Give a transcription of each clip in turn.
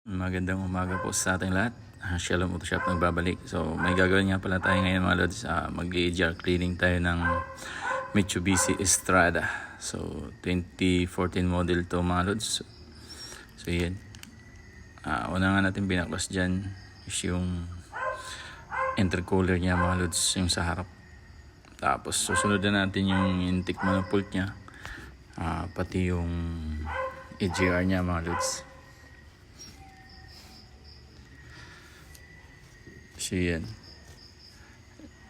Magandang umaga po sa ating lahat. Shalom Auto Shop nagbabalik. So may gagawin nga pala tayo ngayon mga lods. Mag-jar cleaning tayo ng Mitsubishi Estrada. So 2014 model to mga lods. So yan. Una nga natin binaklas dyan is yung intercooler niya mga lods, yung sa harap. Tapos susunod na natin yung intake manifold niya. Pati yung EGR niya mga lods. So yan.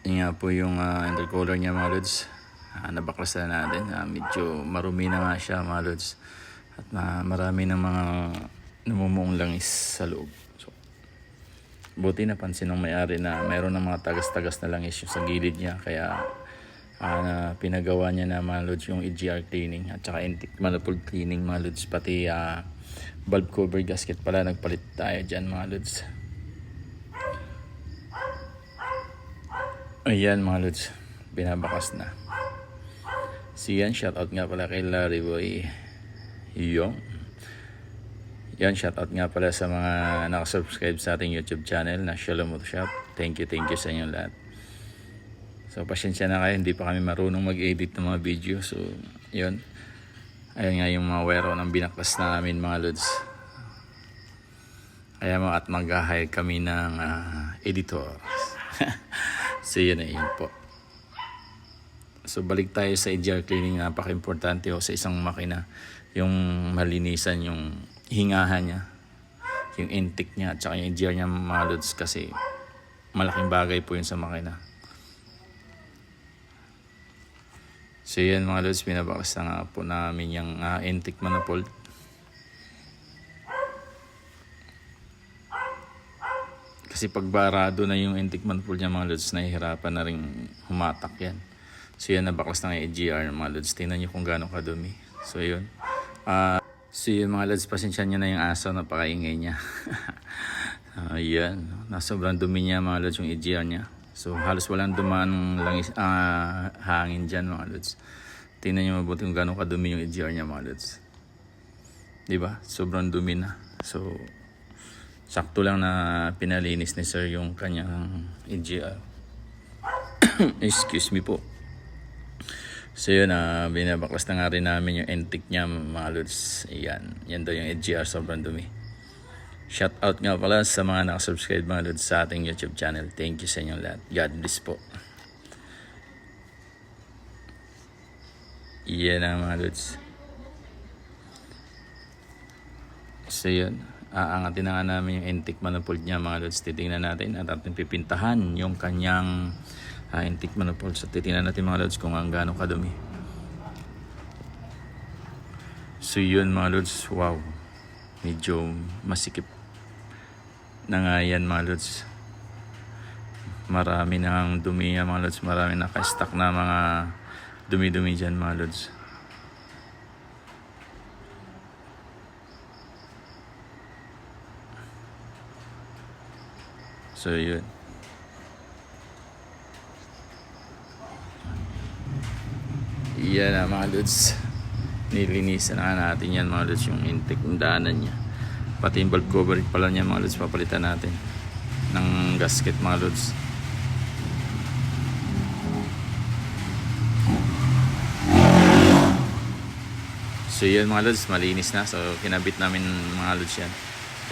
Yan nga po yung intercooler niya mga lods. Nabaklas na natin. Medyo marumi na nga siya mga lods. At marami ng mga namumuong langis sa loob. So, buti napansin ng may-ari na mayroon ng mga tagas-tagas na langis yung sa gilid niya. Kaya pinagawa niya na mga lods yung EGR cleaning at saka intake manifold cleaning mga lods. Pati valve cover gasket pala nagpalit tayo dyan mga lods. Ayan mga lods, binabakas na. Yan, shoutout nga pala kay Larry Boy Yung. Yan, shoutout nga pala sa mga nakasubscribe sa ating YouTube channel na Shalom Auto Shop. Thank you sa inyong lahat. So pasensya na kayo, hindi pa kami marunong mag-edit ng mga video. So yun, ayun nga yung mga wero ng binaklas namin mga lods. Kaya at mag-hire kami ng editor. So yun na yun po. So balik tayo sa EGR cleaning. Napaka-importante sa isang makina yung malinisan yung hingahan niya, yung intake niya at saka yung EGR niya mga lods, kasi malaking bagay po yun sa makina. So yan mga lods, binabakas na nga po namin yung intake manifold. Kasi pag barado na yung intake manifold niya mga lods, nahihirapan na rin humatak yan. So yan, nabaklas na yung EGR mga lods. Tingnan nyo kung gaano kadumi. So yun. So yun mga lods, pasensya nyo na yung aso, napakaingay niya. Yan. Sobrang dumi niya mga lods yung EGR niya. So halos walang dumaan langis, hangin dyan mga lods. Tingnan nyo mabuti kung gaano kadumi yung EGR niya mga lods. Diba? Sobrang dumi na. So sakto lang na pinalinis ni sir yung kanyang EGR. Excuse me po. So yun, binabaklas na nga rin namin yung intake niya mga lods. Ayan. Yan daw yung EGR, sobrang dumi. Shout out nga pala sa mga nakasubscribe mga lods sa ating YouTube channel. Thank you sa inyong lahat. God bless po. Yan ang mga lods. So yun, aangatin na nga namin yung intake manifold niya mga lods. Titingnan natin at ating pipintahan yung kanyang intake manifold. So titingnan natin mga lods kung ang gaano kadumi. So yun mga lods, wow, medyo masikip na nga yan mga lods. Marami nang dumi yan mga lods. Marami naka-stack na mga dumi-dumi dyan mga lods. So yun. Yan na mga lods. Nilinisan na natin yan mga lods, yung intake ng daanan niya. Pati yung valve cover pala niya mga lods, papalitan natin ng gasket mga lods. So yun mga lods, malinis na. So kinabit namin mga lods yan.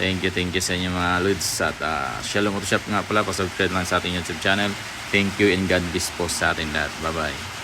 Thank you sa inyo mga lods. At Shalom Auto Shop nga pala, pasubscribe lang sa ating YouTube channel. Thank you and God bless po sa ating lahat. Bye bye.